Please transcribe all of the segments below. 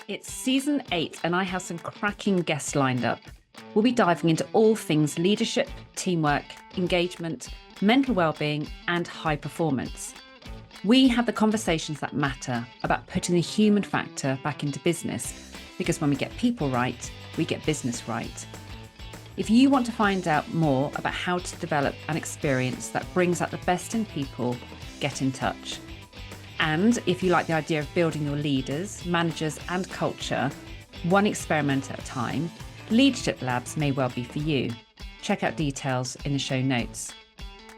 It's season 8 and I have some cracking guests lined up. We'll be diving into all things leadership, teamwork, engagement, mental well-being and high performance. We have the conversations that matter about putting the human factor back into business, because when we get people right, we get business right. If you want to find out more about how to develop an experience that brings out the best in people, get in touch. And if you like the idea of building your leaders, managers and culture, one experiment at a time, Leadership Labs may well be for you. Check out details in the show notes.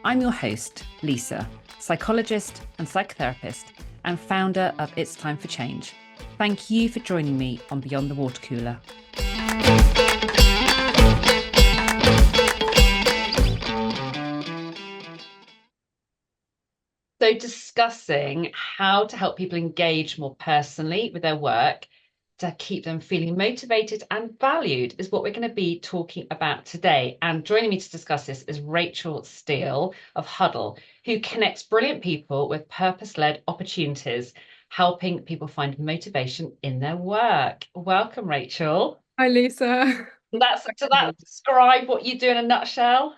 I'm your host, Lisa, psychologist and psychotherapist and founder of It's Time for Change. Thank you for joining me on Beyond the Water Cooler. So discussing how to help people engage more personally with their work to keep them feeling motivated and valued is what we're going to be talking about today. And joining me to discuss this is Rachel Steele of Huddle, who connects brilliant people with purpose-led opportunities, helping people find motivation in their work. Welcome, Rachel. Hi, Lisa. Does that describe what you do in a nutshell?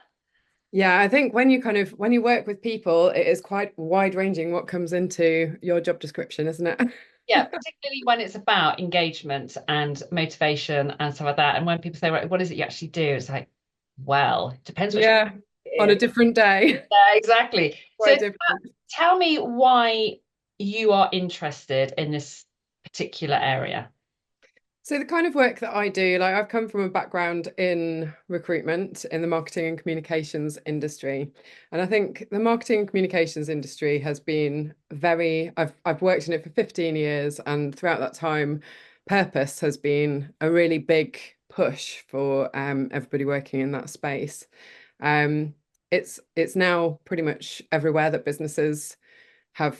Yeah, I think when you work with people, it is quite wide-ranging what comes into your job description, isn't it? Yeah, particularly when it's about engagement and motivation and stuff like that. And when people say, right, what is it you actually do? It's like, well, it depends what Yeah, on it a is. different day. Yeah, exactly. So Quite different. tell me why you are interested in this particular area. So the kind of work that I do, like I've come from a background in recruitment in the marketing and communications industry. And I think the marketing and communications industry has been I've worked in it for 15 years, and throughout that time, purpose has been a really big push for everybody working in that space. Um, it's now pretty much everywhere that businesses have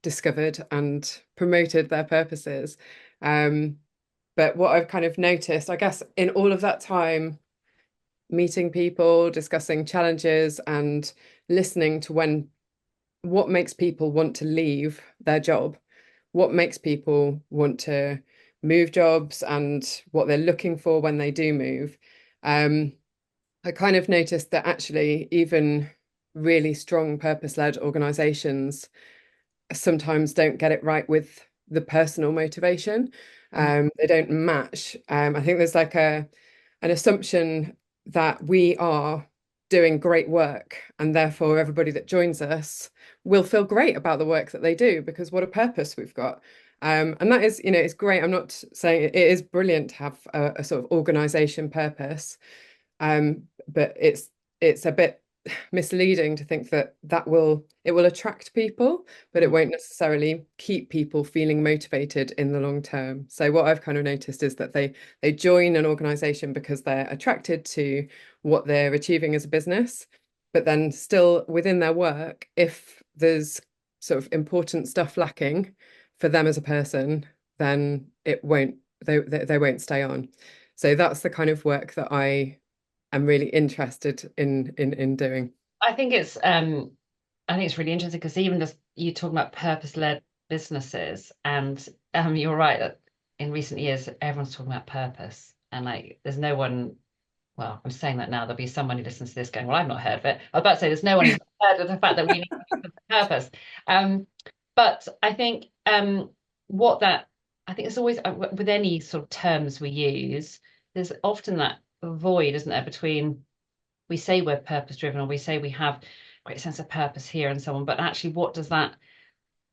discovered and promoted their purposes. Um, but what I've kind of noticed, I guess, in all of that time, meeting people, discussing challenges, and listening to what makes people want to leave their job, what makes people want to move jobs, and what they're looking for when they do move. I kind of noticed that actually, even really strong purpose-led organizations sometimes don't get it right with the personal motivation. They don't match. I think there's like an assumption that we are doing great work, and therefore everybody that joins us will feel great about the work that they do because what a purpose we've got. And that is, it's great. I'm not saying it is brilliant to have a sort of organization purpose, but it's a bit misleading to think that it will attract people, but it won't necessarily keep people feeling motivated in the long term. So what I've kind of noticed is that they join an organization because they're attracted to what they're achieving as a business, but then still within their work, if there's sort of important stuff lacking for them as a person, then they won't stay on. So that's the kind of work that I'm really interested in doing. I think it's really interesting because even just you talking about purpose-led businesses, and you're right that in recent years everyone's talking about purpose, and like there's no one. Well, I'm saying that now there'll be someone who listens to this going, "Well, I've not heard of it." I was about to say there's no one who's heard of the fact that we need purpose. But I think what that I think it's always with any sort of terms we use, there's often that void, isn't there, between we say we're purpose driven or we say we have a great sense of purpose here and so on, but actually what does that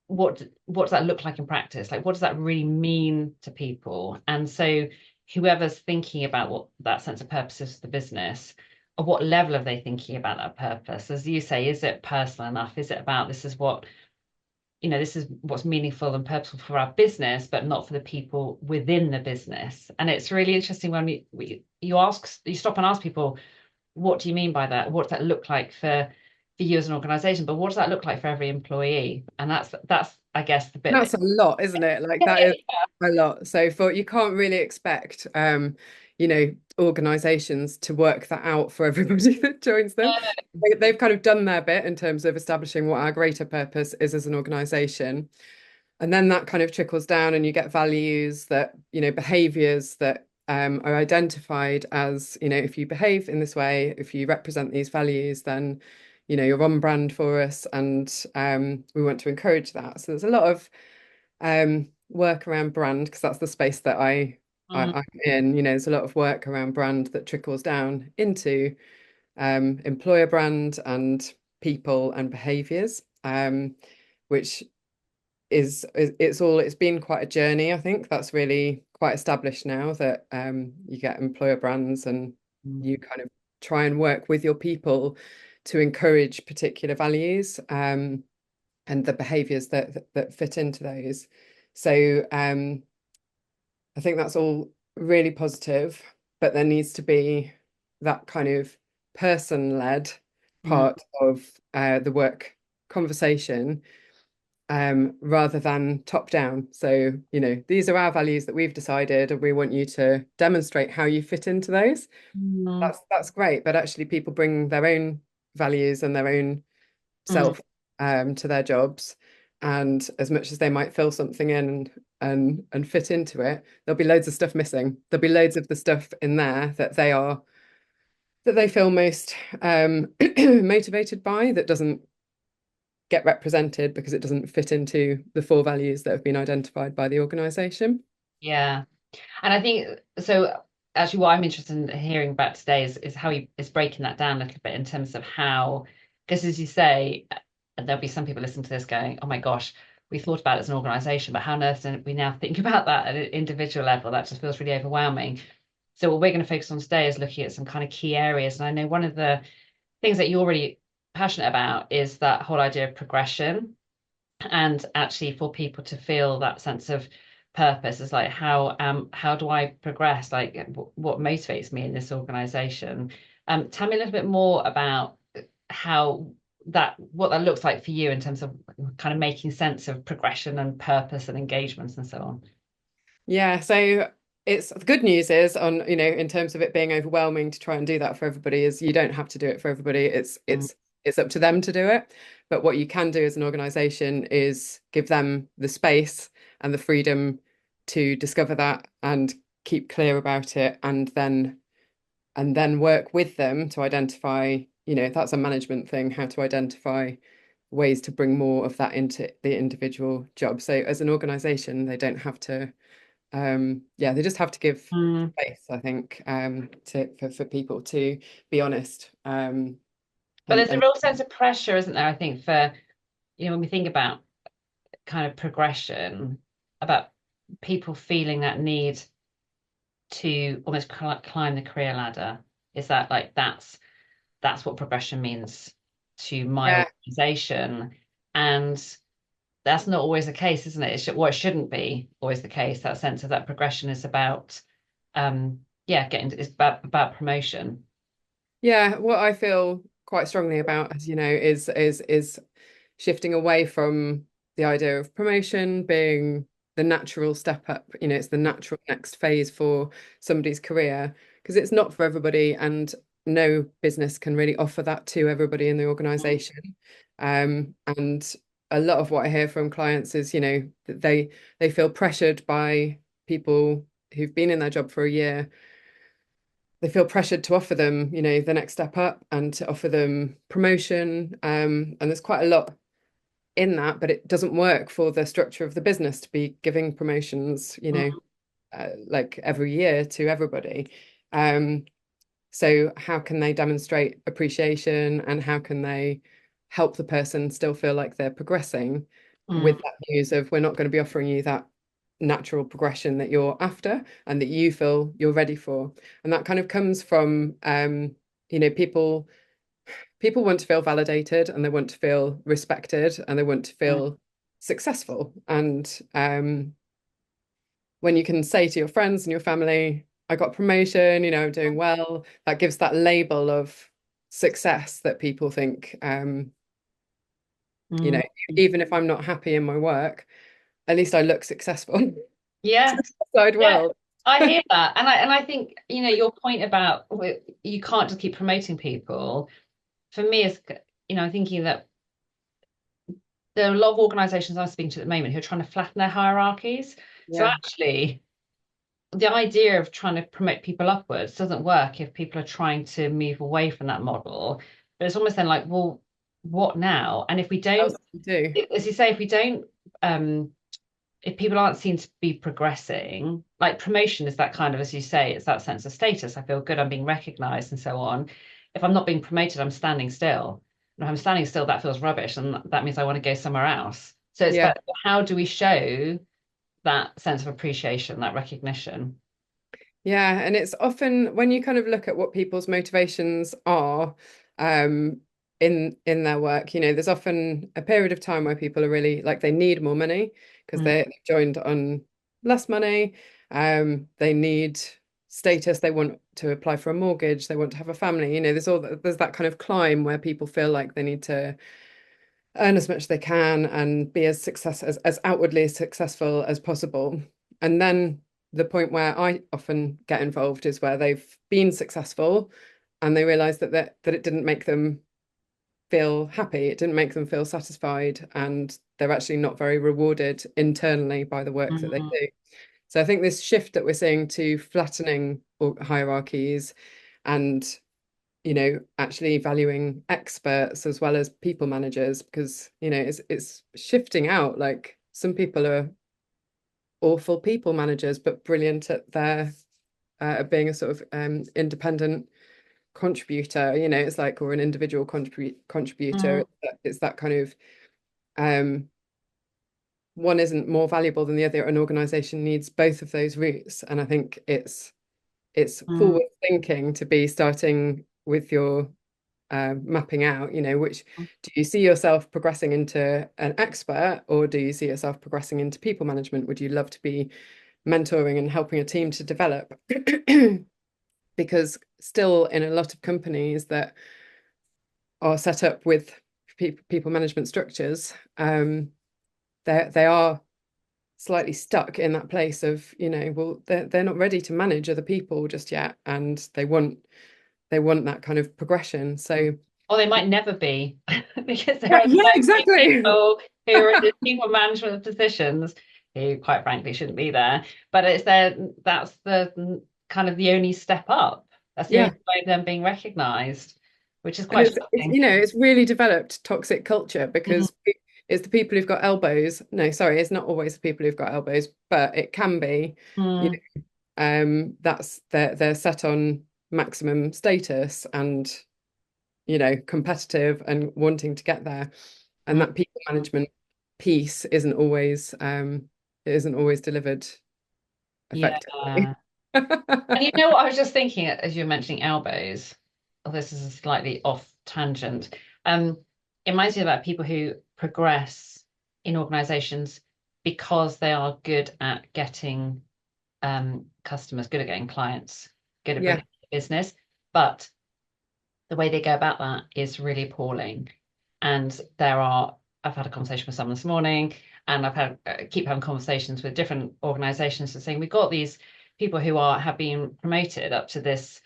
look like in practice? Like what does that really mean to people? And so whoever's thinking about what that sense of purpose is for the business, at what level are they thinking about that purpose? As you say, is it personal enough? Is it about this is what's meaningful and purposeful for our business, but not for the people within the business? And it's really interesting when you stop and ask people, what do you mean by that? What does that look like for you as an organization? But what does that look like for every employee? And that's I guess the bit That's a lot, isn't it? Like that is a lot. So you can't really expect, organizations to work that out for everybody that joins them. They've kind of done their bit in terms of establishing what our greater purpose is as an organization. And then that kind of trickles down, and you get values that, behaviors that are identified as, if you behave in this way, if you represent these values, then, you're on brand for us. And we want to encourage that. So there's a lot of work around brand, because that's the space that Mm. I'm in. There's a lot of work around brand that trickles down into employer brand and people and behaviors, which it's been quite a journey. I think that's really quite established now, that you get employer brands and Mm. you kind of try and work with your people to encourage particular values, and the behaviors that fit into those. So I think that's all really positive, but there needs to be that kind of person-led Mm. part of the work conversation, rather than top down. So, these are our values that we've decided, and we want you to demonstrate how you fit into those. Mm. That's great, but actually people bring their own values and their own Mm. self to their jobs. And as much as they might fill something in and fit into it, there'll be loads of stuff missing. There'll be loads of the stuff in there that they feel most motivated by, that doesn't get represented because it doesn't fit into the four values that have been identified by the organization. Yeah. And I think so. Actually, what I'm interested in hearing about today is how he is breaking that down a little bit in terms of how, because as you say, and there'll be some people listening to this going, "Oh my gosh, we thought about it as an organization, but how on earth did we now think about that at an individual level? That just feels really overwhelming." So what we're going to focus on today is looking at some kind of key areas. And I know one of the things that you're really passionate about is that whole idea of progression, and actually for people to feel that sense of purpose is like how do I progress, like what motivates me in this organization. Tell me a little bit more about how what that looks like for you in terms of kind of making sense of progression and purpose and engagements and so on. Yeah, so it's the good news is, on, in terms of it being overwhelming to try and do that for everybody, is you don't have to do it for everybody. It's Mm. it's it's up to them to do it. But what you can do as an organization is give them the space and the freedom to discover that and keep clear about it, and then work with them to identify, that's a management thing, how to identify ways to bring more of that into the individual job. So as an organization, they don't have to, yeah, they just have to give Mm. space, I think, for people to be honest. But And there's a real sense of pressure, isn't there? I think for, when we think about kind of progression, about people feeling that need to almost climb the career ladder. Is that like that's what progression means to my yeah, organization? And that's not always the case, isn't it? It shouldn't be always the case. That sense of that progression is about, yeah, it's about promotion. yeah, what I feel quite strongly about, as you know, is shifting away from the idea of promotion being the natural step up. It's the natural next phase for somebody's career, because it's not for everybody, and no business can really offer that to everybody in the organization. And a lot of what I hear from clients is, that they feel pressured by people who've been in their job for a year. They feel pressured to offer them, the next step up, and to offer them promotion. And there's quite a lot in that, but it doesn't work for the structure of the business to be giving promotions, Mm. like every year to everybody. So how can they demonstrate appreciation, and how can they help the person still feel like they're progressing, with Mm. that news of, we're not going to be offering you that natural progression that you're after and that you feel you're ready for. And that kind of comes from, people want to feel validated, and they want to feel respected, and they want to Mm. feel successful. And when you can say to your friends and your family, I got promotion, I'm doing well, that gives that label of success that people think, you Mm. know, even if I'm not happy in my work, at least I look successful to Yeah, the outside yeah. world. I hear that, and I think your point about you can't just keep promoting people. For me, is I'm thinking that there are a lot of organisations I'm speaking to at the moment who are trying to flatten their hierarchies. So Yeah. actually, the idea of trying to promote people upwards doesn't work if people are trying to move away from that model. But it's almost then like, well, what now? And if we What else don't, do you do? as you say, if we don't, if people aren't seen to be progressing, like promotion is that kind of, as you say, it's that sense of status. I feel good, I'm being recognized and so on. If I'm not being promoted, I'm standing still. And if I'm standing still, that feels rubbish. And that means I want to go somewhere else. So it's Yeah. about how do we show that sense of appreciation, that recognition? Yeah, and it's often when you kind of look at what people's motivations are um in their work, there's often a period of time where people are really like they need more money because Mm, they've joined on less money. They need status, they want to apply for a mortgage, they want to have a family. There's that kind of climb where people feel like they need to earn as much as they can and be as outwardly successful as possible. And then the point where I often get involved is where they've been successful and they realize that it didn't make them feel happy, it didn't make them feel satisfied, and they're actually not very rewarded internally by the work that they mm, do. So I think this shift that we're seeing to flattening hierarchies and actually valuing experts as well as people managers because, it's shifting out. Like some people are awful people managers, but brilliant at their being a sort of independent contributor. It's like or an individual contributor. mm. It's that kind of um, one isn't more valuable than the other. An organization needs both of those routes, and I think it's Mm, forward thinking to be starting with your mapping out, which do you see yourself progressing into an expert or do you see yourself progressing into people management? Would you love to be mentoring and helping a team to develop? Because still in a lot of companies that are set up with people management structures, they are slightly stuck in that place of, well, they're not ready to manage other people just yet, and they want that kind of progression. mm. So Or they might never be because there yeah, are yeah, so many exactly. people who are in the people management positions who quite frankly shouldn't be there. But that's the kind of the only step up. That's the Yeah. only way of them being recognized, which is And quite it's shocking. it's really developed toxic culture Mm, because it's the people who've got elbows. No, sorry, it's not always the people who've got elbows, but it can be. You mm, that's they're set on maximum status and competitive and wanting to get there, and mm, that people mm. management piece isn't always delivered effectively. Yeah. And you know what I was just thinking as you were mentioning elbows? Oh, this is a slightly off tangent. It reminds me about people who progress in organizations because they are good at getting customers, good at getting clients, good at Yeah, bringing business. But the way they go about that is really appalling. And I've had a conversation with someone this morning, and I've had keep having conversations with different organizations and saying we've got these people who have been promoted up to this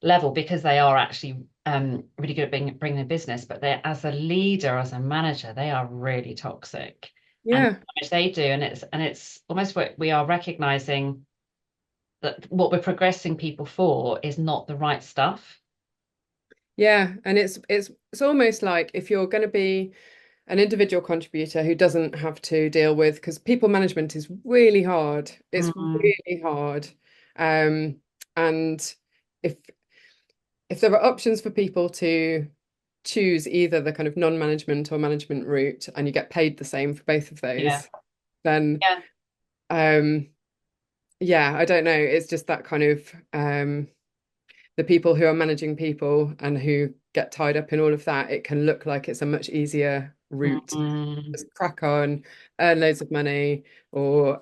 level because they are actually really good at bringing the business, but they as a leader, as a manager, they are really toxic. And yeah. which they do, and it's almost what we are recognizing that what we're progressing people for is not the right stuff. Yeah, and it's almost like if you're going to be an individual contributor who doesn't have to deal with, because people management is really hard. It's Mm, really hard. Um, and if if there are options for people to choose either the kind of non-management or management route, and you get paid the same for both of yeah, those, then yeah. um, yeah, I don't know. It's just that kind of the people who are managing people and who get tied up in all of that, it can look like it's a much easier route. Mm, Just crack on, earn loads of money, or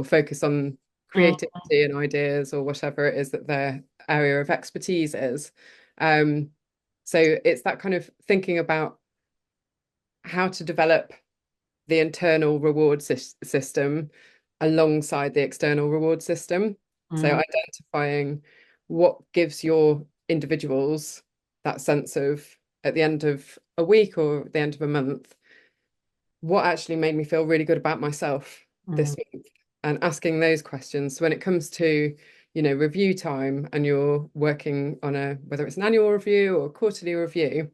focus on mm, creativity and ideas or whatever it is that their area of expertise is. Um, so it's that kind of thinking about how to develop the internal reward system alongside the external reward system. So Mm, identifying what gives your individuals that sense of, at the end of a week or the end of a month, what actually made me feel really good about myself mm, this month, and asking those questions. So when it comes to, review time, and you're working on whether it's an annual review or a quarterly review,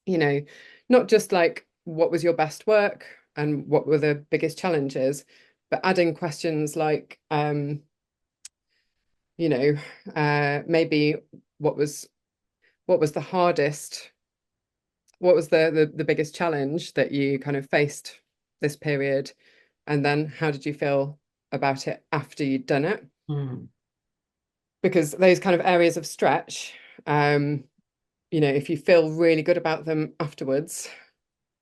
you know, not just like what was your best work and what were the biggest challenges, but adding questions like, maybe what was what was the hardest, what was the biggest challenge that you kind of faced this period, and then how did you feel about it after you'd done it? mm, Because those kind of areas of stretch, um, if you feel really good about them afterwards,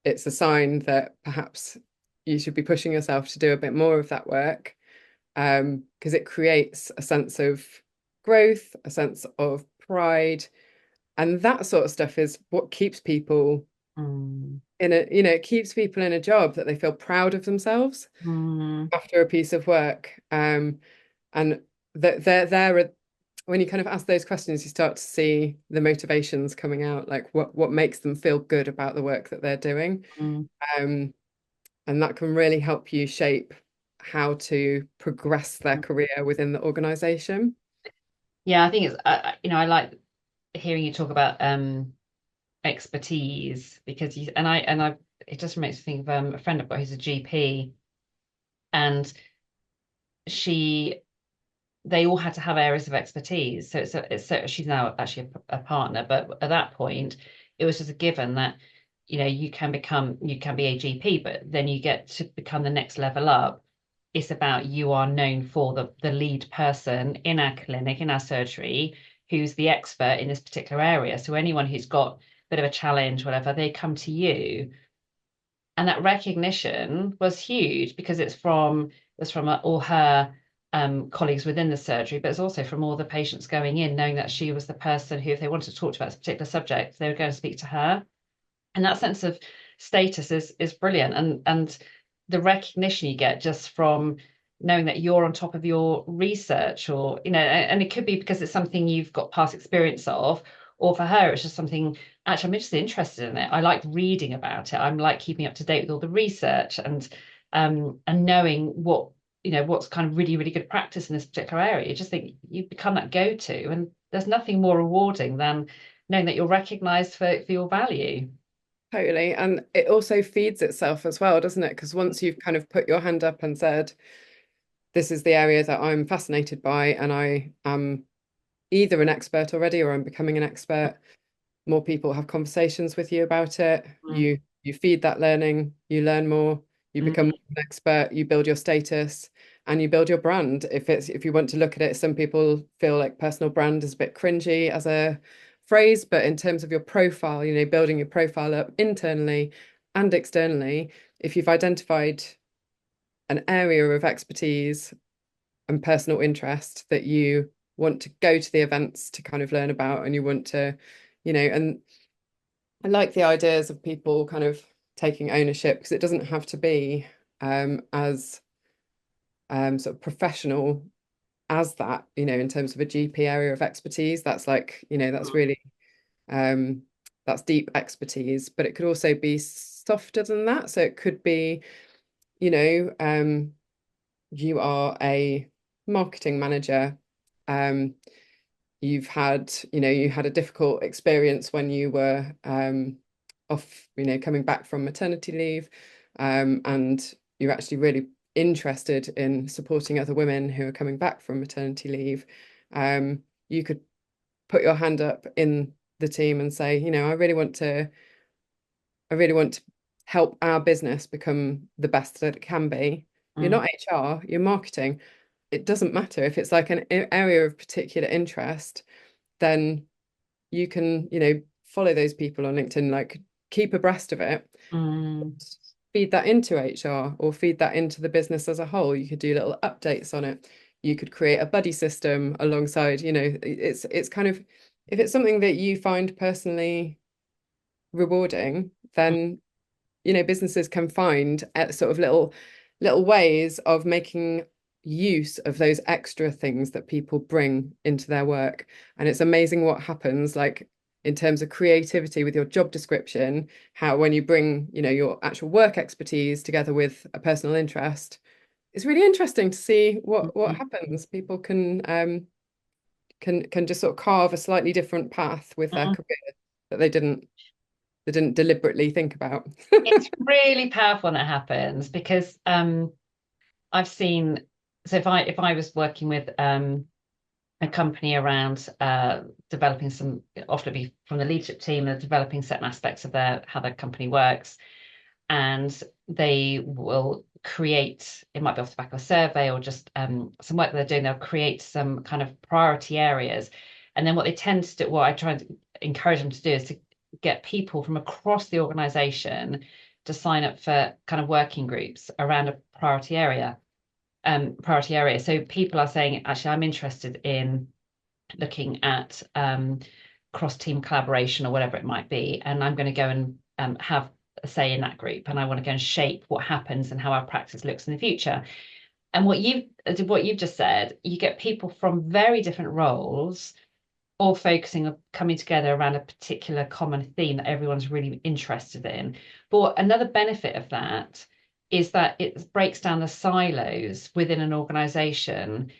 it's a sign that perhaps you should be pushing yourself to do a bit more of that work, because it creates a sense of growth, a sense of pride, and that sort of stuff is what keeps people mm, it keeps people in a job, that they feel proud of themselves mm, after a piece of work. And that when you kind of ask those questions, you start to see the motivations coming out, like what makes them feel good about the work that they're doing. mm. Um, and that can really help you shape how to progress their career within the organization. Yeah, I think it's I like hearing you talk about expertise because you and I it just makes me think of a friend I've got who's a GP, and she they all had to have areas of expertise. So she's now actually a partner, but at that point, it was just a given that you can be a GP, but then you get to become the next level up. It's about you are known for the lead person in our clinic, in our surgery, who's the expert in this particular area. So anyone who's got a bit of a challenge, whatever, they come to you, and that recognition was huge because it's from all her colleagues within the surgery, but it's also from all the patients going in, knowing that she was the person who, if they wanted to talk about this particular subject, they would go and speak to her. And that sense of status is brilliant, and the recognition you get just from knowing that you're on top of your research, or and it could be because it's something you've got past experience of, or for her it's just something, actually I'm just interested in it, I like reading about it, I'm like keeping up to date with all the research, and knowing what's kind of really good practice in this particular area. You just think you become that go-to, and there's nothing more rewarding than knowing that you're recognized for your value. Totally. And it also feeds itself as well, doesn't it? Because once you've kind of put your hand up and said, this is the area that I'm fascinated by, and I am either an expert already or I'm becoming an expert, more people have conversations with you about it. Mm, You feed that learning, you learn more, you become mm, an expert, you build your status, and you build your brand. If you want to look at it, some people feel like personal brand is a bit cringy as a phrase, but in terms of your profile, building your profile up internally and externally, if you've identified an area of expertise and personal interest that you want to go to the events to kind of learn about, and you want to, and I like the ideas of people kind of taking ownership, because it doesn't have to be as sort of professional as that, in terms of a GP area of expertise. That's like, that's really um, that's deep expertise, but it could also be softer than that. So it could be, you know, um, you are a marketing manager. Um, you had a difficult experience when you were off, coming back from maternity leave, and you're actually really interested in supporting other women who are coming back from maternity leave. You could put your hand up in the team and say, I really want to help our business become the best that it can be. You're mm, not HR, you're marketing. It doesn't matter if it's like an area of particular interest, then you can, follow those people on LinkedIn, like keep abreast of it, mm, feed that into HR or feed that into the business as a whole. You could do little updates on it. You could create a buddy system alongside, it's kind of, if it's something that you find personally rewarding, then businesses can find sort of little ways of making use of those extra things that people bring into their work. And it's amazing what happens, like in terms of creativity with your job description, how when you bring, your actual work expertise together with a personal interest, it's really interesting to see what happens. People can just sort of carve a slightly different path with their Mhm. career that they didn't deliberately think about. It's really powerful when that happens because I've seen, so if I was working with a company around developing some, often it'd be from the leadership team, they're developing certain aspects of how their company works, and they will create, it might be off the back of a survey or just some work that they're doing, they'll create some kind of priority areas. And then what they tend to do, what I try and encourage them to do is to get people from across the organization to sign up for kind of working groups around a priority area. So people are saying, actually, I'm interested in looking at cross-team collaboration or whatever it might be, and I'm going to go and have a say in that group, and I want to go and shape what happens and how our practice looks in the future. And what you've just said, you get people from very different roles all focusing on coming together around a particular common theme that everyone's really interested in. But another benefit of that is that it breaks down the silos within an organization,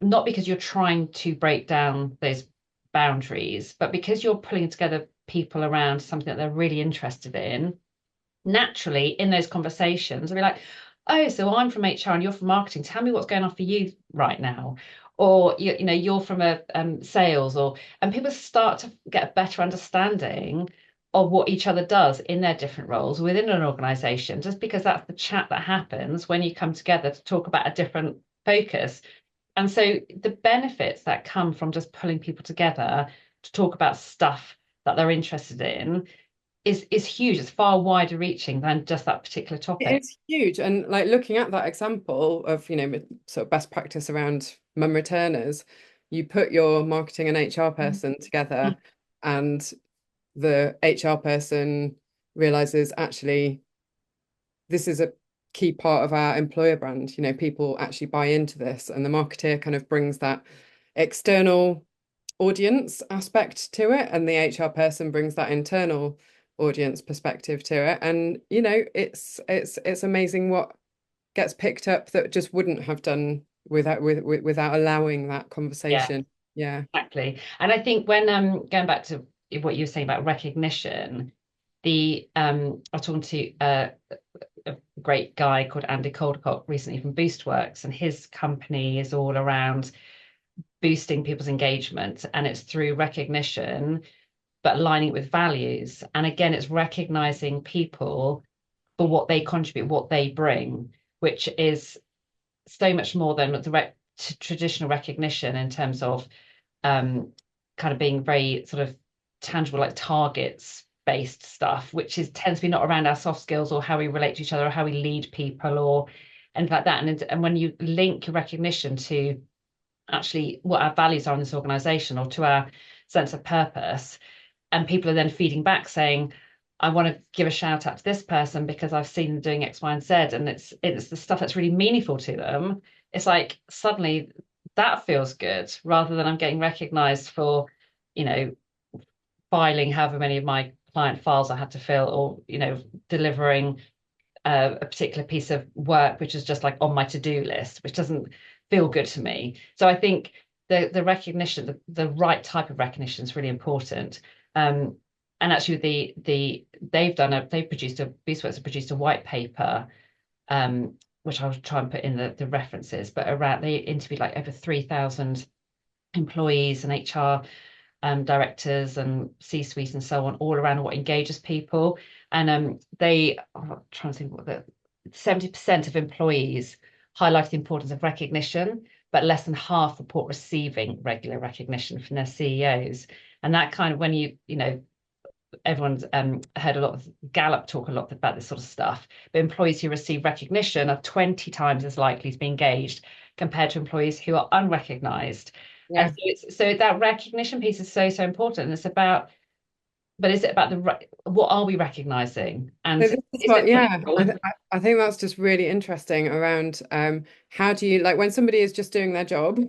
not because you're trying to break down those boundaries, but because you're pulling together people around something that they're really interested in. Naturally, in those conversations, they'll be like, oh, so I'm from HR and you're from marketing. Tell me what's going on for you right now. Or you're from a sales, and people start to get a better understanding of what each other does in their different roles within an organization, just because that's the chat that happens when you come together to talk about a different focus. And so the benefits that come from just pulling people together to talk about stuff that they're interested in is huge. It's far wider reaching than just that particular topic. It's huge. And like looking at that example of, sort of best practice around mum returners, you put your marketing and HR person together, and the HR person realizes actually this is a key part of our employer brand. People actually buy into this, and the marketeer kind of brings that external audience aspect to it, and the HR person brings that internal audience perspective to it. And it's amazing what gets picked up that just wouldn't have done without allowing that Yeah, conversation. Yeah. exactly. And I think when going back to what you were saying about recognition, I was talking to a great guy called Andy Caldecott recently from BoostWorks, and his company is all around boosting people's engagement, and it's through recognition, but aligning it with values. And again, it's recognizing people for what they contribute, what they bring, which is so much more than traditional recognition in terms of kind of being very sort of tangible, like targets based stuff, which tends to be not around our soft skills or how we relate to each other or how we lead people or anything like that. And when you link recognition to actually what our values are in this organization or to our sense of purpose, and people are then feeding back saying, I want to give a shout out to this person because I've seen them doing X, Y, and Z, and it's the stuff that's really meaningful to them. It's like suddenly that feels good rather than I'm getting recognized for, you know, filing however many of my client files I had to fill, or delivering a particular piece of work which is just like on my to-do list, which doesn't feel good to me. So I think the recognition, the right type of recognition is really important. And actually, BeastWorks have produced a white paper, which I'll try and put in the references, but around they interviewed like over 3,000 employees and HR directors and C-suite and so on, all around what engages people. And I'm trying to think what the 70% of employees highlight the importance of recognition, but less than half report receiving regular recognition from their CEOs. And that kind of when everyone's heard a lot of Gallup talk a lot about this sort of stuff, but employees who receive recognition are 20 times as likely to be engaged compared to employees who are unrecognized. And Yeah. so that recognition piece is so, so important. And it's about but is it about what are we recognizing? And So is this is what, it yeah, political? I think that's just really interesting around how do you like when somebody is just doing their job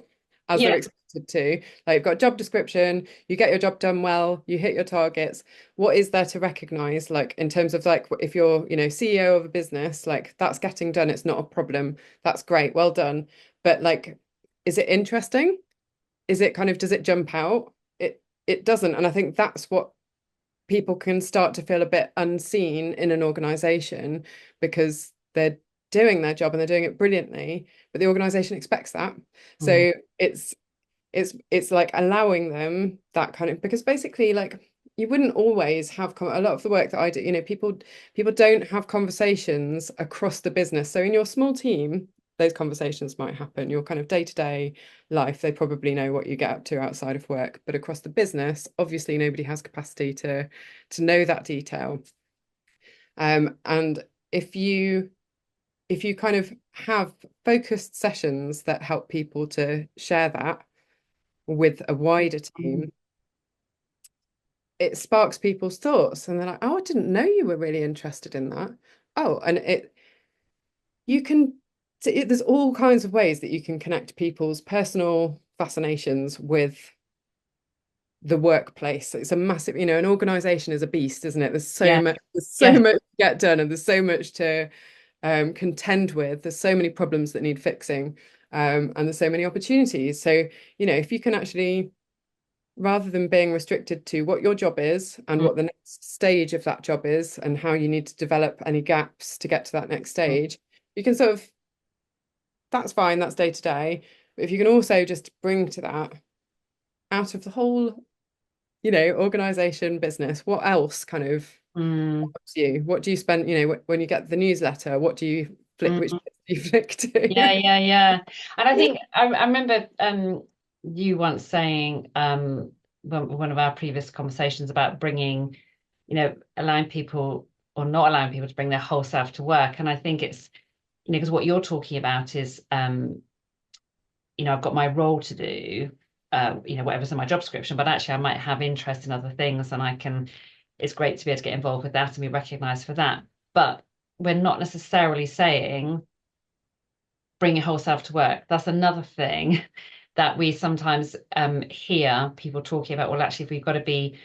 as they're Yeah. expected to, like you've got a job description, you get your job done well, you hit your targets. What is there to recognize, like in terms of like if you're, CEO of a business, like that's getting done, it's not a problem. That's great, well done. But like, is it interesting? Is it kind of, does it jump out? It doesn't. And I think that's what people can start to feel a bit unseen in an organization because they're doing their job and they're doing it brilliantly, but the organization expects that. Mm. So it's like allowing them that kind of, because basically like you wouldn't always have a lot of the work that I do, people don't have conversations across the business. So in your small team, those conversations might happen. Your kind of day-to-day life, they probably know what you get up to outside of work. But across the business, obviously nobody has capacity to know that detail. And if you if you kind of have focused sessions that help people to share that with a wider team, it sparks people's thoughts and they're like, oh, I didn't know you were really interested in that. Oh, and you can there's all kinds of ways that you can connect people's personal fascinations with the workplace. It's a massive, an organization is a beast, isn't it? Yeah. There's so Yes. much to get done, and there's so much to contend with. There's so many problems that need fixing, and there's so many opportunities. So, if you can actually, rather than being restricted to what your job is and Mm. what the next stage of that job is and how you need to develop any gaps to get to that next stage, you can sort of, that's fine, that's day to day. But if you can also just bring to that out of the whole, organization, business, what else kind of Mm. helps you? What do you spend, when you get the newsletter, what do you flick, which Mm. bits do you flick Yeah, to? yeah, yeah. And I think I remember you once saying one of our previous conversations about bringing, allowing people or not allowing people to bring their whole self to work. And I think it's, because what you're talking about is I've got my role to do, whatever's in my job description, but actually I might have interest in other things and it's great to be able to get involved with that and be recognized for that. But we're not necessarily saying bring your whole self to work. That's another thing that we sometimes hear people talking about. Well, actually, if we've got to be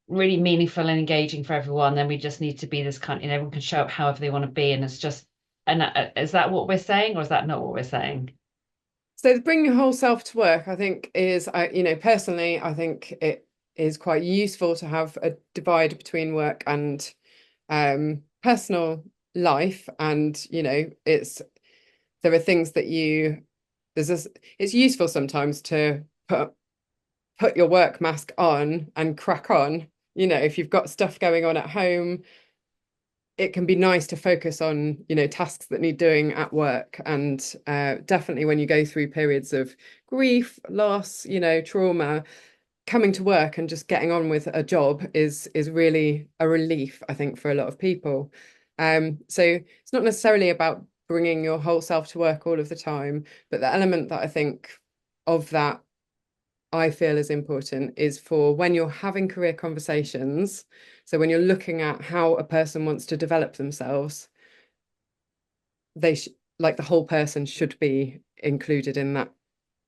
really meaningful and engaging for everyone, then we just need to be this kind, everyone can show up however they want to be. And it's just, and is that what we're saying or is that not what we're saying? So bring your whole self to work, I think is, personally, I think it is quite useful to have a divide between work and personal life. And, there are things that there's this, it's useful sometimes to put your work mask on and crack on. If you've got stuff going on at home, it can be nice to focus on, tasks that need doing at work. And definitely when you go through periods of grief, loss, trauma, coming to work and just getting on with a job is really a relief, I think, for a lot of people. So it's not necessarily about bringing your whole self to work all of the time, but the element that I think of that I feel is important is for when you're having career conversations. So when you're looking at how a person wants to develop themselves, they like the whole person should be included in that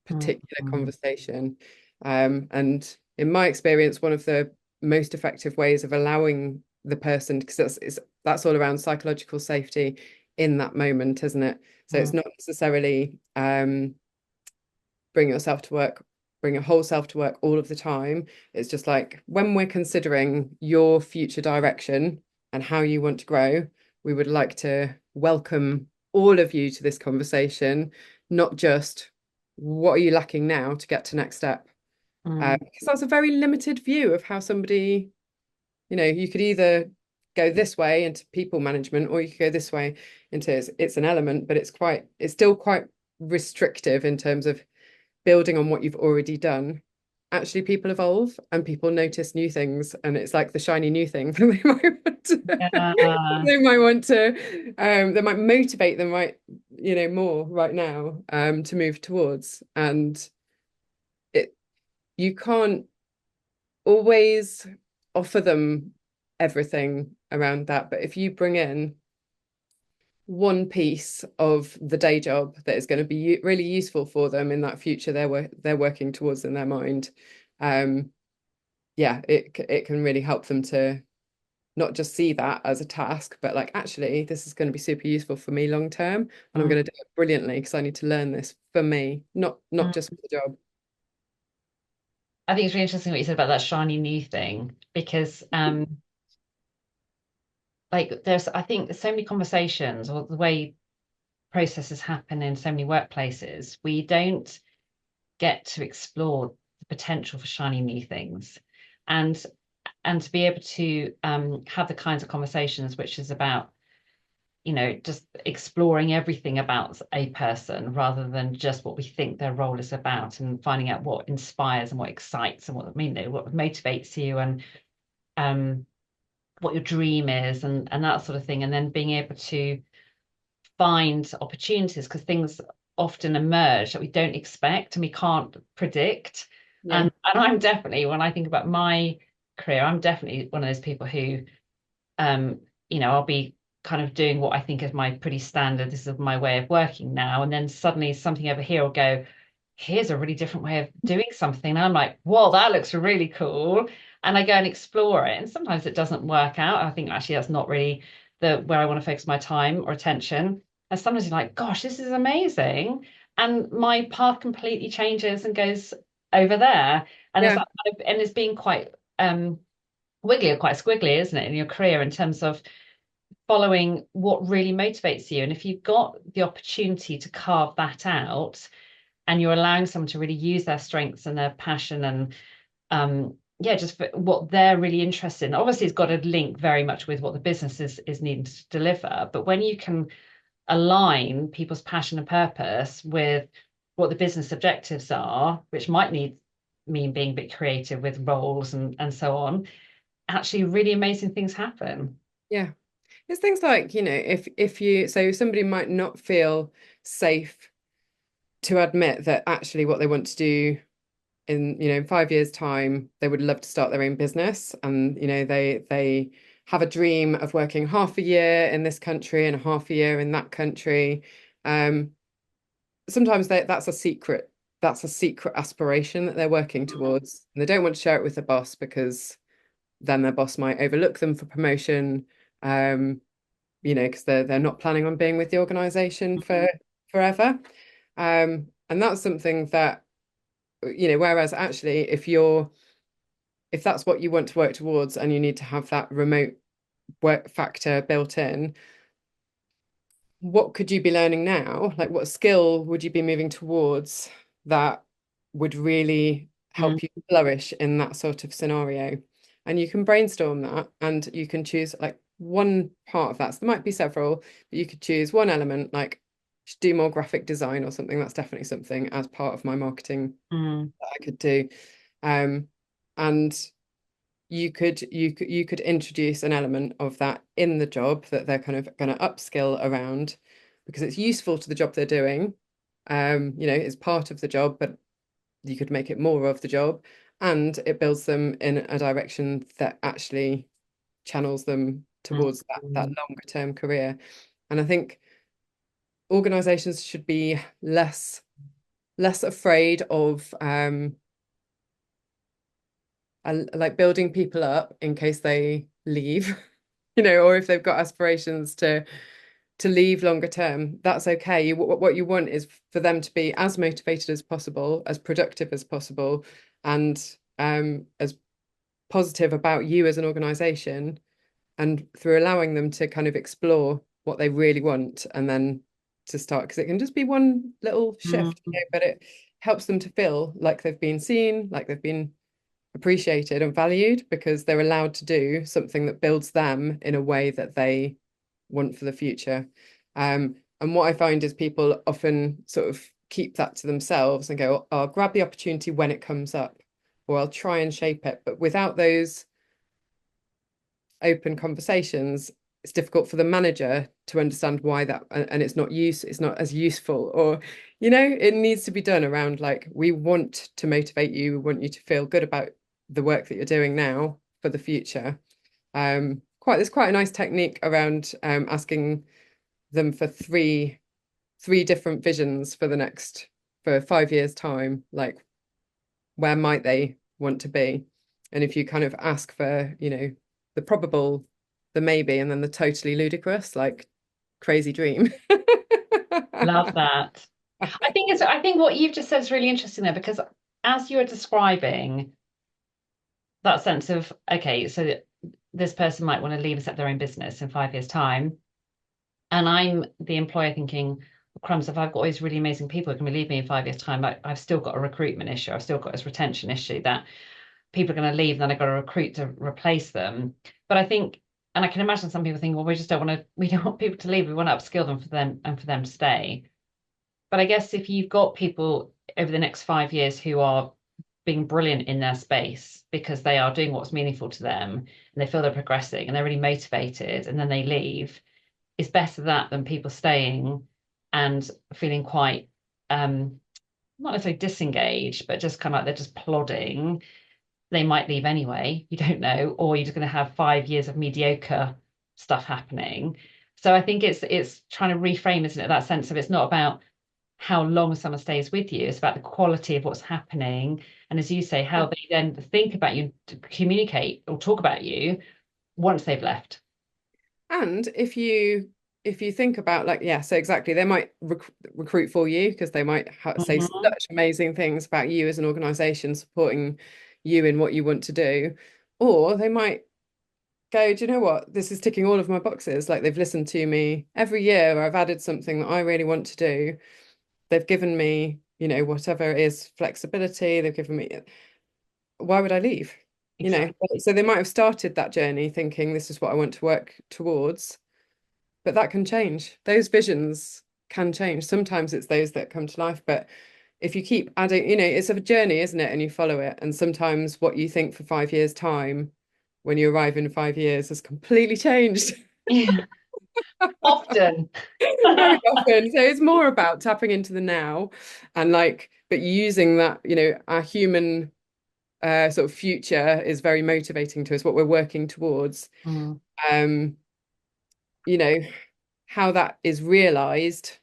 particular Mm. conversation. And in my experience, one of the most effective ways of allowing the person, because that's all around psychological safety in that moment, isn't it? So it's Mm. not necessarily bring yourself to work, bring your whole self to work all of the time. It's just like when we're considering your future direction and how you want to grow, we would like to welcome all of you to this conversation, not just what are you lacking now to get to next step. Mm. Because that's a very limited view of how somebody, you could either go this way into people management or you could go this way into it's an element, but it's still quite restrictive in terms of building on what you've already done. Actually, people evolve and people notice new things, and it's like the shiny new thing they might want to, Yeah. they might motivate them right, more right now, to move towards. And it you can't always offer them everything around that. But if you bring in one piece of the day job that is going to be really useful for them in that future they're working towards in their mind, yeah, it can really help them to not just see that as a task, but like, actually, this is going to be super useful for me long term, and I'm Mm, going to do it brilliantly because I need to learn this for me, not mm. just for the job. I think it's really interesting what you said about that shiny new thing because like there's I think there's so many conversations or the way processes happen in so many workplaces, we don't get to explore the potential for shiny new things. And to be able to have the kinds of conversations which is about, just exploring everything about a person rather than just what we think their role is about and finding out what inspires and what excites and what motivates you and um, what your dream is and that sort of thing. And then being able to find opportunities because things often emerge that we don't expect and we can't predict. Yeah, And I'm definitely, when I think about my career, I'm definitely one of those people who, um, I'll be kind of doing what I think is my pretty standard, this is my way of working now. And then suddenly something over here will go, here's a really different way of doing something. And I'm like, whoa, that looks really cool. And I go and explore it. And sometimes it doesn't work out. I think actually that's not really the where I want to focus my time or attention. And sometimes you're like, gosh, this is amazing. And my path completely changes and goes over there. And it's yeah, that kind of, and it's being quite wiggly or quite squiggly, isn't it, in your career in terms of following what really motivates you. And if you've got the opportunity to carve that out, and you're allowing someone to really use their strengths and their passion and yeah, just for what they're really interested in. Obviously, it's got to link very much with what the business is needing to deliver. But when you can align people's passion and purpose with what the business objectives are, which might mean being a bit creative with roles and so on, actually really amazing things happen. yeah. It's things like, if you, so somebody might not feel safe to admit that actually what they want to do in 5 years' time, they would love to start their own business, and they have a dream of working half a year in this country and half a year in that country. Um, Sometimes that's a secret aspiration that they're working towards, and they don't want to share it with the boss because then their boss might overlook them for promotion. Because they're not planning on being with the organization for forever. And that's something that, whereas actually if that's what you want to work towards and you need to have that remote work factor built in, what could you be learning now? Like, what skill would you be moving towards that would really Mm, help you flourish in that sort of scenario? And you can brainstorm that and you can choose like one part of that. So there might be several, but you could choose one element, like do more graphic design or something. That's definitely something as part of my marketing mm, that I could do. Um, and you could introduce an element of that in the job that they're kind of going to upskill around because it's useful to the job they're doing. It's part of the job, but you could make it more of the job, and it builds them in a direction that actually channels them mm, towards that mm, longer term career. And I think organizations should be less afraid of like building people up in case they leave, or if they've got aspirations to leave longer term. That's okay. What you want is for them to be as motivated as possible, as productive as possible, and as positive about you as an organization, and through allowing them to kind of explore what they really want and then to start, because it can just be one little shift, mm, but it helps them to feel like they've been seen, like they've been appreciated and valued because they're allowed to do something that builds them in a way that they want for the future. And what I find is people often sort of keep that to themselves and go, "Oh, I'll grab the opportunity when it comes up, or I'll try and shape it." But without those open conversations, it's difficult for the manager to understand why that, and it's not as useful, or it needs to be done around like, we want to motivate you, we want you to feel good about the work that you're doing now for the future. There's quite a nice technique around asking them for three different visions for 5 years time, like where might they want to be? And if you kind of ask for, the probable, the maybe, and then the totally ludicrous, like crazy dream. Love that. I think what you've just said is really interesting there, because as you're describing that sense of, okay, so this person might want to leave and set their own business in 5 years' time. And I'm the employer thinking, crumbs, if I've got all these really amazing people who can leave me in 5 years' time, I've still got a recruitment issue. I've still got this retention issue that people are going to leave, and then I've got to recruit to replace them. But I think, and I can imagine some people think, well, we don't want people to leave. We want to upskill them for them and for them to stay. But I guess if you've got people over the next 5 years who are being brilliant in their space because they are doing what's meaningful to them and they feel they're progressing and they're really motivated, and then they leave, it's better that than people staying and feeling quite not necessarily disengaged, but just kind of like they're just plodding. They might leave anyway, you don't know, or you're just going to have 5 years of mediocre stuff happening. So I think it's trying to reframe, isn't it, that sense of it's not about how long someone stays with you, it's about the quality of what's happening. And as you say, how they then think about you, to communicate or talk about you once they've left. And if you think about, like, yeah, so exactly, they might recruit for you because they might say Mhm. such amazing things about you as an organization, supporting you in what you want to do. Or they might go, do you know what? This is ticking all of my boxes. Like, they've listened to me every year. I've added something that I really want to do. They've given me, whatever it is, flexibility. They've given me, why would I leave? Exactly. So they might have started that journey thinking this is what I want to work towards, but that can change. Those visions can change. Sometimes it's those that come to life, but if you keep adding, it's a journey, isn't it? And you follow it. And sometimes what you think for 5 years' time, when you arrive in 5 years, has completely changed. Yeah, often. Very often. So it's more about tapping into the now and, like, but using that, our human sort of future is very motivating to us, what we're working towards. Mm. Um, you know, how that is realized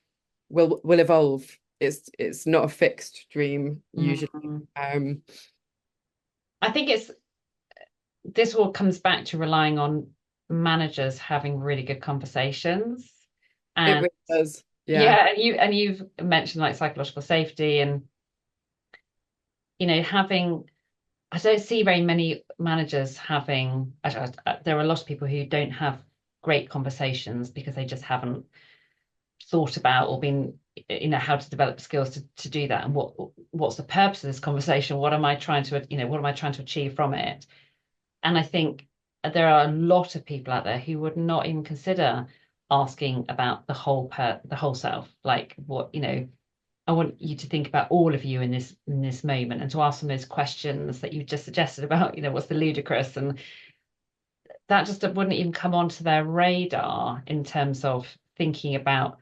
will evolve. It's not a fixed dream usually. Mm. Um, I think this all comes back to relying on managers having really good conversations. it And really does. Yeah. yeah, and you've mentioned like psychological safety, and having, I don't see very many managers having, there are a lot of people who don't have great conversations because they just haven't thought about or been, how to develop skills to do that, and what's the purpose of this conversation, what am I trying to, what am I trying to achieve from it. And I think there are a lot of people out there who would not even consider asking about the whole self, like what, I want you to think about all of you in this moment, and to ask them those questions that you just suggested about, what's the ludicrous, and that just wouldn't even come onto their radar in terms of thinking about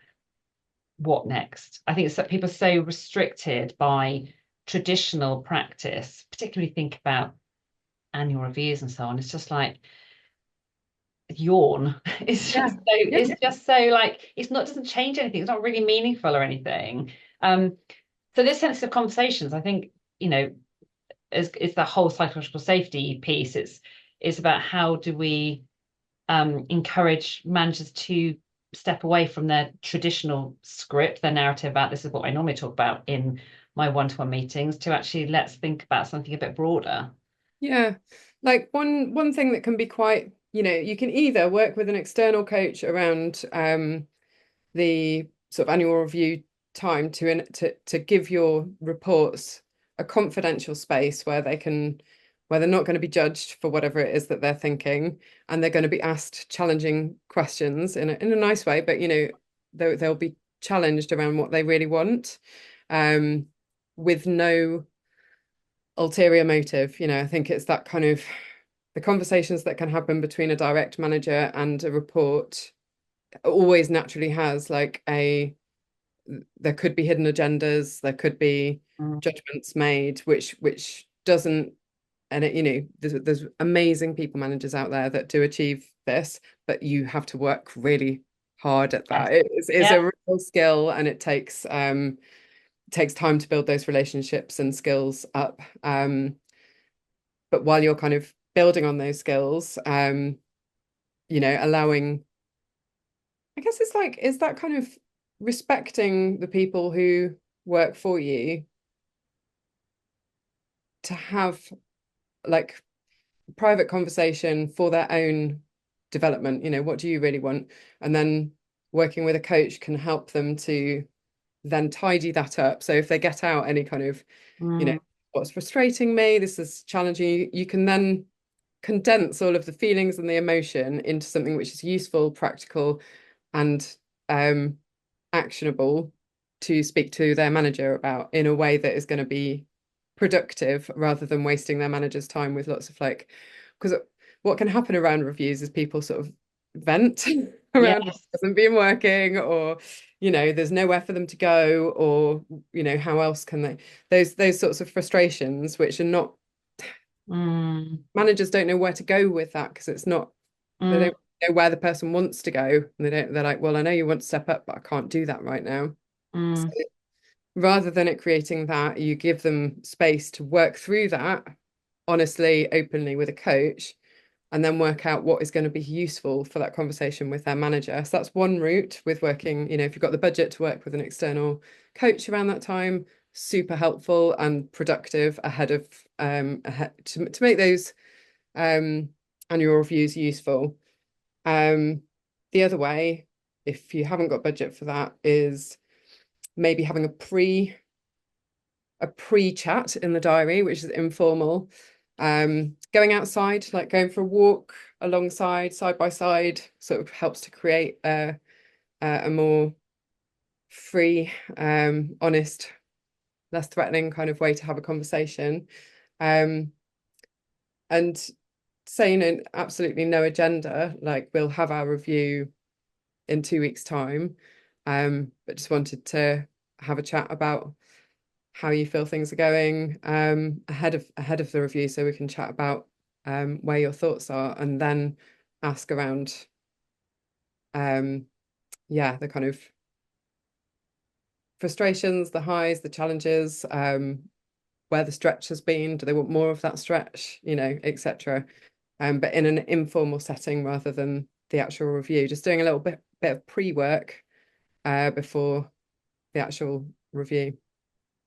what next. I think it's that people are so restricted by traditional practice, particularly think about annual reviews and so on. It's just like yawn. Yeah. Yeah. It's just so like it's not doesn't change anything. It's not really meaningful or anything. So this sense of conversations, I think, is the whole psychological safety piece. It's about how do we encourage managers to step away from their traditional script, their narrative about this is what I normally talk about in my one-to-one meetings, to actually let's think about something a bit broader. Yeah. Like, one thing that can be quite, you can either work with an external coach around the sort of annual review time to give your reports a confidential space where they're not going to be judged for whatever it is that they're thinking, and they're going to be asked challenging questions in a nice way, but they'll be challenged around what they really want, um, with no ulterior motive. I think it's that kind of the conversations that can happen between a direct manager and a report always naturally has like there could be hidden agendas, there could be Mm. judgments made, which doesn't and it, there's amazing people managers out there that do achieve this, but you have to work really hard at Yes. that. It's Yeah. a real skill, and it takes time to build those relationships and skills up. But while you're kind of building on those skills, allowing, I guess it's like, is that kind of respecting the people who work for you to have like private conversation for their own development. What do you really want? And then working with a coach can help them to then tidy that up. So if they get out any kind of, Mm, what's frustrating me, this is challenging, you can then condense all of the feelings and the emotion into something which is useful, practical, and actionable to speak to their manager about in a way that is going to be productive rather than wasting their manager's time with lots of like, because what can happen around reviews is people sort of vent around what yes. hasn't been working, or there's nowhere for them to go, or how else can they, those sorts of frustrations which are not, Mm, managers don't know where to go with that because it's not, they mm, don't know where the person wants to go, and they're like, well, I know you want to step up, but I can't do that right now. So mm. rather than it creating that, you give them space to work through that honestly, openly with a coach, and then work out what is going to be useful for that conversation with their manager. So that's one route with working, if you've got the budget to work with an external coach around that time, super helpful and productive to make those annual reviews useful. The other way, if you haven't got budget for that, is maybe having a pre-chat in the diary, which is informal. Going outside, like going for a walk alongside, side by side, sort of helps to create a more free, honest, less threatening kind of way to have a conversation. Um, and saying absolutely no agenda, like we'll have our review in 2 weeks' time. But just wanted to have a chat about how you feel things are going ahead of the review, so we can chat about where your thoughts are, and then ask around the kind of frustrations, the highs, the challenges, where the stretch has been. Do they want more of that stretch, etc. But in an informal setting rather than the actual review, just doing a little bit of pre-work before the actual review.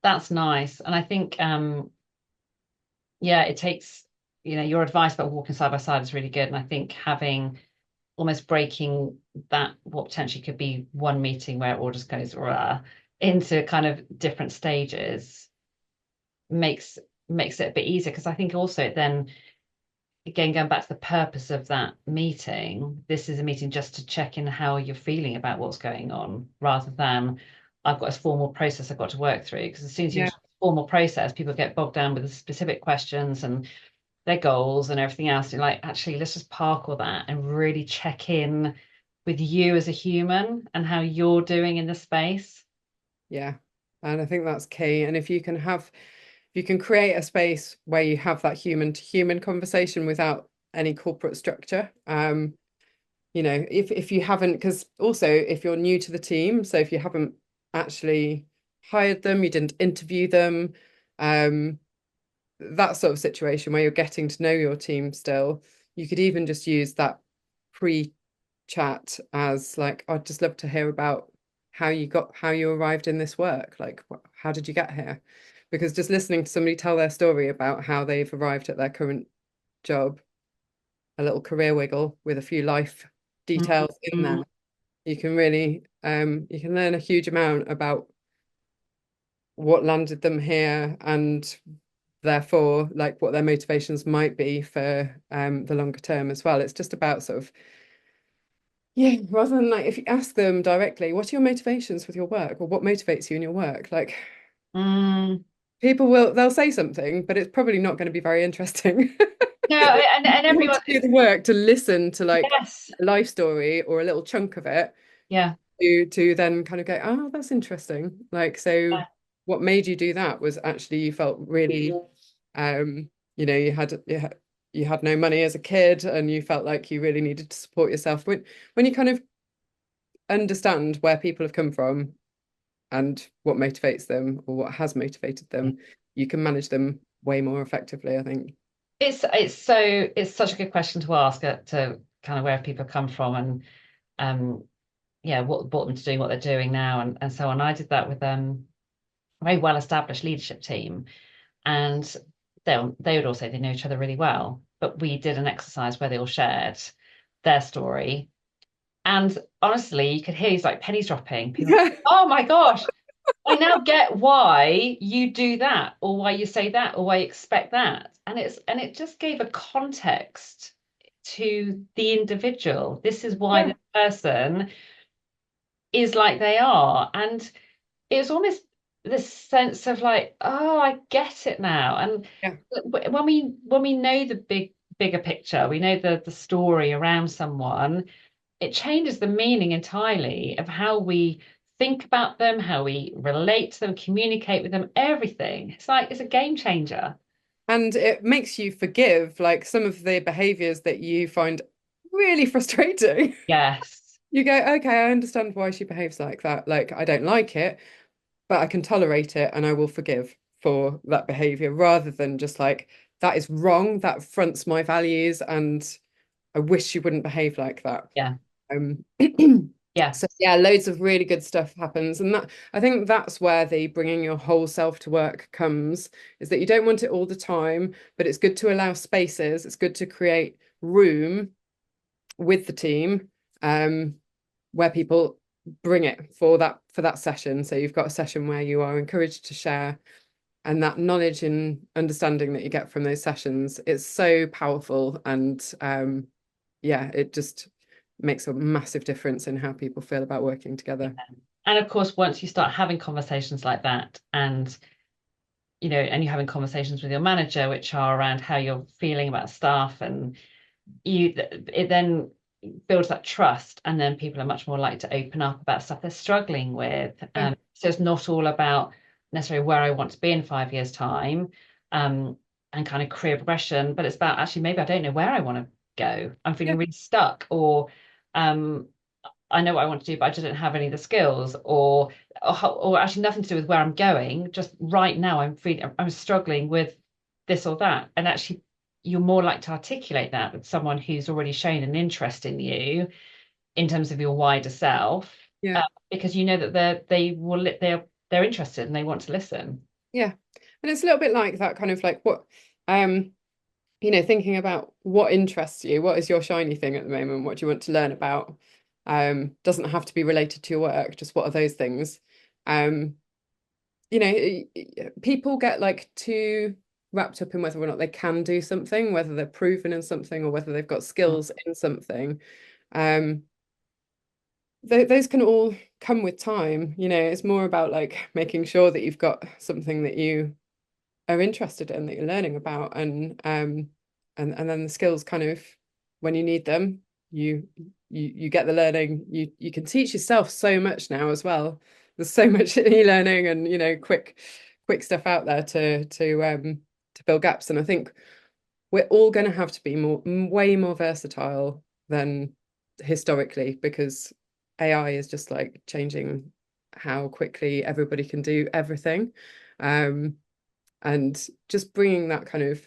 That's nice. And I think, yeah, it takes, your advice about walking side by side is really good. And I think having almost breaking that, what potentially could be one meeting where it all just goes rah, into kind of different stages makes makes it a bit easier. Because I think also then, again, going back to the purpose of that meeting, this is a meeting just to check in how you're feeling about what's going on, rather than I've got a formal process I've got to work through. Because as soon as you Yeah, formal process, people get bogged down with the specific questions and their goals and everything else. You're like, actually, let's just park all that and really check in with you as a human and how you're doing in the space. yeah. And I think that's key. And if you can create a space where you have that human to human conversation without any corporate structure, if you haven't, because also if you're new to the team, so if you haven't actually hired them, you didn't interview them, um, that sort of situation where you're getting to know your team still, you could even just use that pre-chat as like, I'd just love to hear about how you arrived in this work. Like, how did you get here? Because just listening to somebody tell their story about how they've arrived at their current job, a little career wiggle with a few life details in Mm. there, you can learn a huge amount about what landed them here, and therefore like what their motivations might be for the longer term as well. It's just about sort of, yeah, rather than like, if you ask them directly, what are your motivations with your work, or what motivates you in your work, like Mm. they'll say something, but it's probably not going to be very interesting. No, and You have everyone, to do the work to listen to like yes, a life story or a little chunk of it, yeah, to then kind of go, oh, that's interesting. Like, so yeah, what made you do that was actually you felt really you had no money as a kid and you felt like you really needed to support yourself. When you kind of understand where people have come from and what motivates them or what has motivated them, you can manage them way more effectively, I think. It's such a good question to ask, to kind of where people come from, and yeah, what brought them to doing what they're doing now, and so on. I did that with a very well established leadership team, and they would all say they know each other really well, but we did an exercise where they all shared their story, and honestly, you could hear these like pennies dropping. People, Yeah. oh my gosh, I now get why you do that, or why you say that, or why you expect that. And it just gave a context to the individual. This is why Yeah. this person is like they are. And it was almost this sense of like, oh, I get it now. And Yeah. when we know the bigger picture, we know the story around someone, it changes the meaning entirely of how we think about them, how we relate to them, communicate with them, everything. It's like it's a game changer. And it makes you forgive like some of the behaviors that you find really frustrating. Yes. You go, okay, I understand why she behaves like that. Like, I don't like it, but I can tolerate it and I will forgive for that behavior rather than just like, that is wrong. That fronts my values and I wish you wouldn't behave like that. Yeah. Um, Yeah. so yeah, loads of really good stuff happens, and that I think that's where the bringing your whole self to work comes, is that you don't want it all the time, but it's good to allow spaces. It's good to create room with the team, where people bring it for that session. So you've got a session where you are encouraged to share, and that knowledge and understanding that you get from those sessions is so powerful, and yeah, it just makes a massive difference in how people feel about working Yeah. together. And of course, once you start having conversations like that, and and you're having conversations with your manager, which are around how you're feeling about staff, and it then builds that trust, and then people are much more likely to open up about stuff they're struggling with. Yeah, So it's not all about necessarily where I want to be in 5 years' time, um, and kind of career progression, but it's about actually maybe I don't know where I want to go. I'm feeling yeah, really stuck, or um, I know what I want to do, but I just don't have any of the skills, or actually nothing to do with where I'm going. Just right now, I'm struggling with this or that, and actually, you're more likely to articulate that with someone who's already shown an interest in you in terms of your wider self, yeah, because you know that they're interested and they want to listen. yeah. And it's a little bit like that kind of like what, um, thinking about what interests you, what is your shiny thing at the moment, what do you want to learn about? Doesn't have to be related to your work, just what are those things? Um, people get like too wrapped up in whether or not they can do something, whether they're proven in something or whether they've got skills in something. Um, those can all come with time. It's more about like making sure that you've got something that you are interested in, that you're learning about, and then the skills kind of when you need them, you you get the learning. You can teach yourself so much now as well. There's so much e-learning and quick stuff out there to fill gaps. And I think we're all going to have to be way more versatile than historically, because AI is just like changing how quickly everybody can do everything. Um, and just bringing that kind of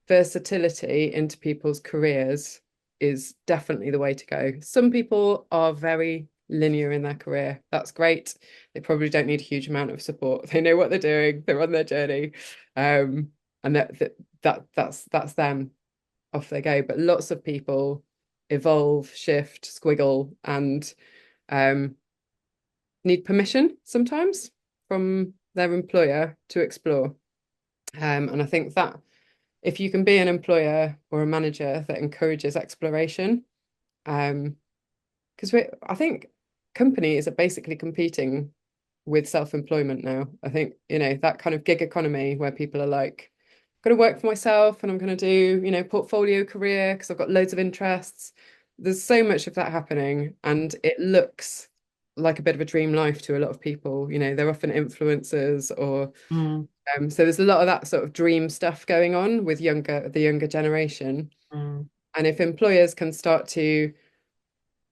versatility into people's careers is definitely the way to go. Some people are very linear in their career. That's great. They probably don't need a huge amount of support. They know what they're doing. They're on their journey. And that's them. Off they go. But lots of people evolve, shift, squiggle, and um, need permission sometimes from their employer to explore. And I think that if you can be an employer or a manager that encourages exploration, because I think companies are basically competing with self-employment now. I think, that kind of gig economy where people are like, I'm going to work for myself and I'm going to do, portfolio career because I've got loads of interests. There's so much of that happening and it looks like a bit of a dream life to a lot of people. They're often influencers or Mm, so there's a lot of that sort of dream stuff going on with the younger generation. mm. And if employers can start to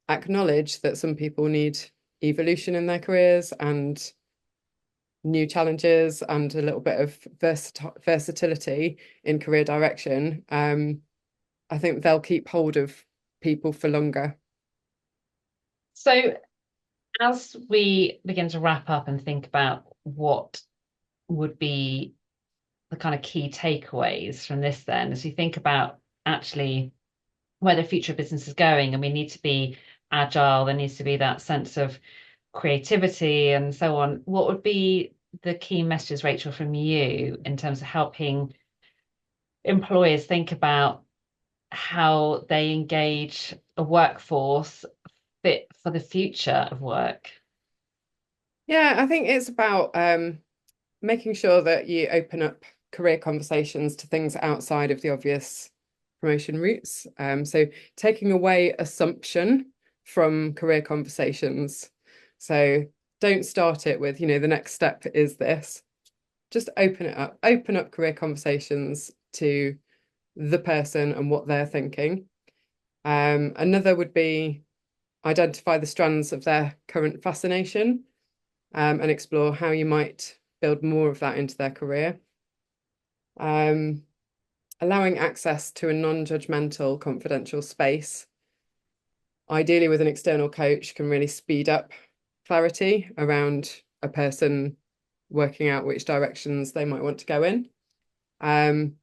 acknowledge that some people need evolution in their careers and new challenges and a little bit of versatility in career direction, I think they'll keep hold of people for longer. So as we begin to wrap up and think about what would be the kind of key takeaways from this, then, as we think about actually where the future of business is going, and we need to be agile, there needs to be that sense of creativity and so on, what would be the key messages, Rachel, from you in terms of helping employers think about how they engage a workforce fit for the future of work? Yeah, I think it's about making sure that you open up career conversations to things outside of the obvious promotion routes. So taking away assumption from career conversations. So don't start it with, the next step is this. Just open up career conversations to the person and what they're thinking. Another would be identify the strands of their current fascination, and explore how you might build more of that into their career. Um, Allowing access to a non-judgmental, confidential space, ideally with an external coach, can really speed up clarity around a person working out which directions they might want to go in. Um,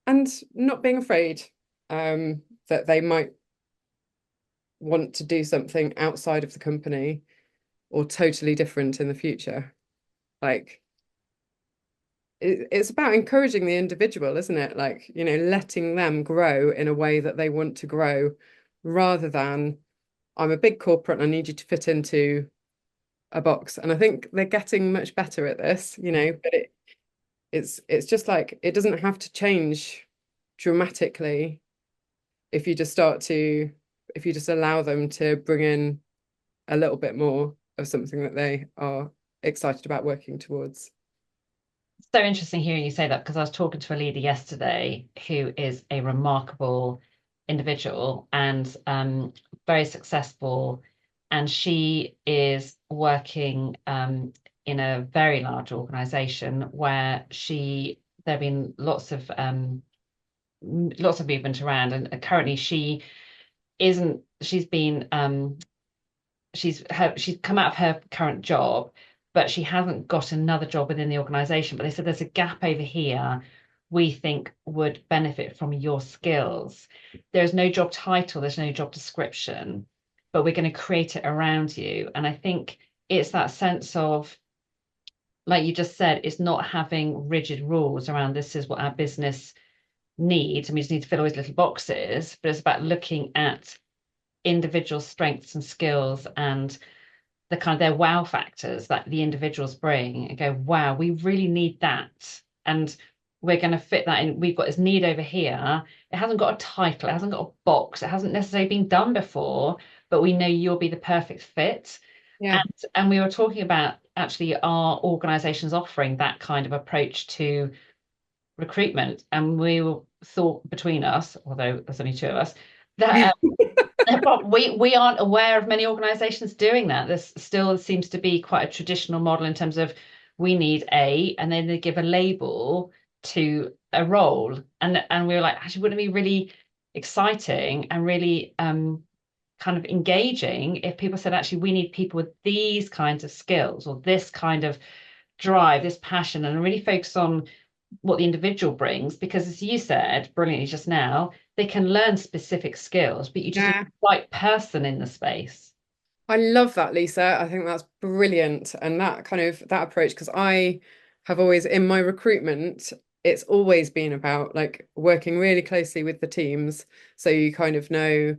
and not being afraid that they might want to do something outside of the company or totally different in the future. Like it's about encouraging the individual, isn't it? Like, letting them grow in a way that they want to grow rather than I'm a big corporate and I need you to fit into a box. And I think they're getting much better at this, but it's just like it doesn't have to change dramatically if you just if you just allow them to bring in a little bit more of something that they are excited about working towards. So interesting hearing you say that, because I was talking to a leader yesterday who is a remarkable individual and very successful. And she is working in a very large organization where there have been lots of movement around. And currently she isn't, she's been she's come out of her current job, but she hasn't got another job within the organization. But they said there's a gap over here we think would benefit from your skills. There's no job title, there's no job description, but we're going to create it around you. And I think it's that sense of, like you just said, it's not having rigid rules around this is what our business needs, and we just need to fill all these little boxes, but it's about looking at individual strengths and skills and the kind of their wow factors that the individuals bring and go, wow, we really need that. And we're going to fit that in. We've got this need over here. It hasn't got a title, it hasn't got a box, it hasn't necessarily been done before, but we know you'll be the perfect fit. Yeah. And we were talking about actually our organizations offering that kind of approach to recruitment. And thought between us, although there's only two of us, that but we aren't aware of many organizations doing that. This still seems to be quite a traditional model in terms of we need and then they give a label to a role. And we were like, actually, wouldn't it be really exciting and really kind of engaging if people said, actually, we need people with these kinds of skills or this kind of drive, this passion, and really focus on what the individual brings, because as you said brilliantly just now, they can learn specific skills, but you just need Yeah. the right person in the space. I love that, Lisa. I think that's brilliant. And that approach, because I have always, in my recruitment, it's always been about like working really closely with the teams. So you kind of know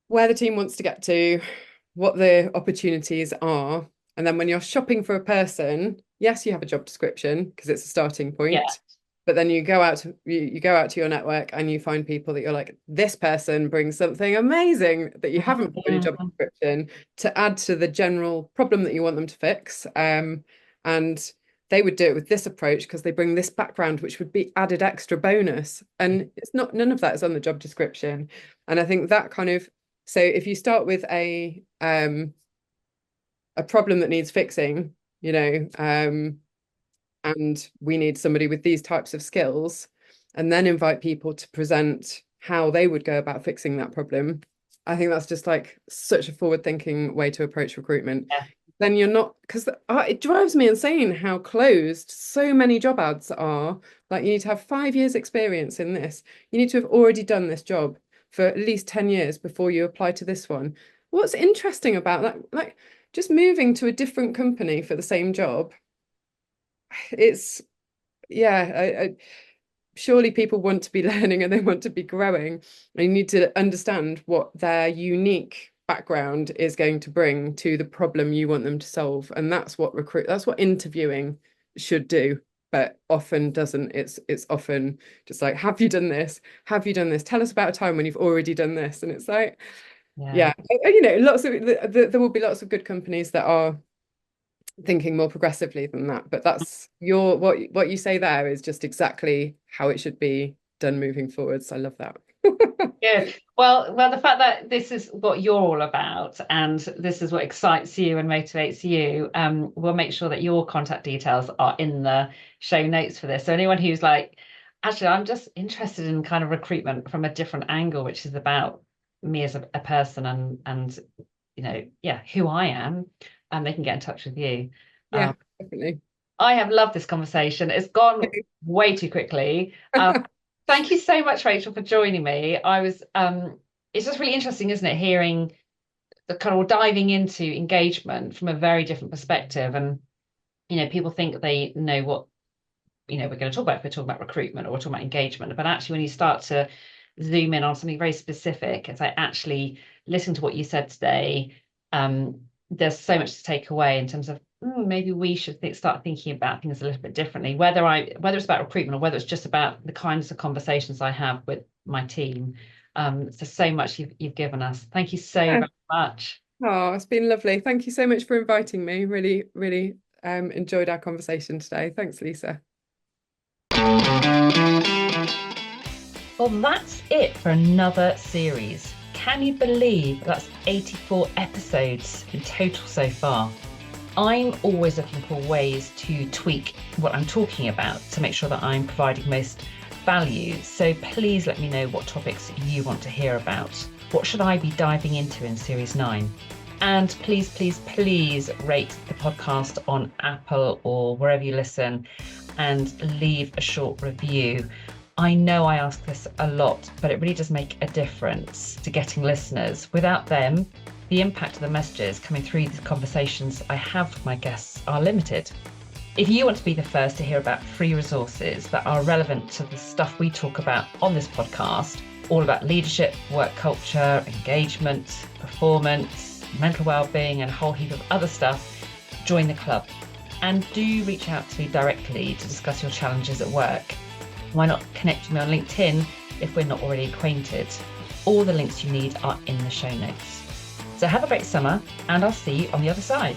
where the team wants to get to, what the opportunities are. And then when you're shopping for a person, yes, you have a job description because it's a starting Yeah. point, But then you go out to you go out to your network and you find people that you're like, this person brings something amazing that you haven't put in your job description to add to the general problem that you want them to fix. And they would do it with this approach because they bring this background, which would be added extra bonus. And it's not, none of that is on the job description. And I think that kind of, so if you start with a problem that needs fixing, you know, and we need somebody with these types of skills, and then invite people to present how they would go about fixing that problem. I think that's just like such a forward-thinking way to approach recruitment. Yeah. Then you're not, because it drives me insane how closed so many job ads are. Like, you need to have 5 years experience in this. You need to have already done this job for at least 10 years before you apply to this one. What's interesting about that, like just moving to a different company for the same job, it's, yeah, surely people want to be learning and they want to be growing. And you need to understand what their unique background is going to bring to the problem you want them to solve. And that's what that's what interviewing should do, but often doesn't. It's often just like, have you done this? Have you done this? Tell us about a time when you've already done this. And it's like, yeah, you know, lots of there will be lots of good companies that are thinking more progressively than that, but that's what you say there is just exactly how it should be done moving forwards. I love that. Good. Well, the fact that this is what you're all about and this is what excites you and motivates you, we'll make sure that your contact details are in the show notes for this. So anyone who's like, actually, I'm just interested in kind of recruitment from a different angle, which is about me as a person and you know, yeah, who I am, and they can get in touch with you. Yeah, definitely. I have loved this conversation. It's gone way too quickly. Thank you so much, Rachel, for joining me. It's just really interesting, isn't it, hearing the kind of diving into engagement from a very different perspective. And, you know, people think they know what, you know, we're going to talk about if we're talking about recruitment or we're talking about engagement. But actually, when you start to zoom in on something very specific, it's like actually listening to what you said today, there's so much to take away in terms of maybe we should start thinking about things a little bit differently, whether it's about recruitment or whether it's just about the kinds of conversations I have with my team. There's so much you've given us. Thank you so very much. Oh, it's been lovely. Thank you so much for inviting me. Really, really enjoyed our conversation today. Thanks, Lisa. Well, that's it for another series. Can you believe that's 84 episodes in total so far? I'm always looking for ways to tweak what I'm talking about to make sure that I'm providing most value. So please let me know what topics you want to hear about. What should I be diving into in Series 9? And please, please, please rate the podcast on Apple or wherever you listen and leave a short review. I know I ask this a lot, but it really does make a difference to getting listeners. Without them, the impact of the messages coming through these conversations I have with my guests are limited. If you want to be the first to hear about free resources that are relevant to the stuff we talk about on this podcast, all about leadership, work culture, engagement, performance, mental well-being, and a whole heap of other stuff, join the club. And do reach out to me directly to discuss your challenges at work. Why not connect with me on LinkedIn if we're not already acquainted? All the links you need are in the show notes. So have a great summer, and I'll see you on the other side.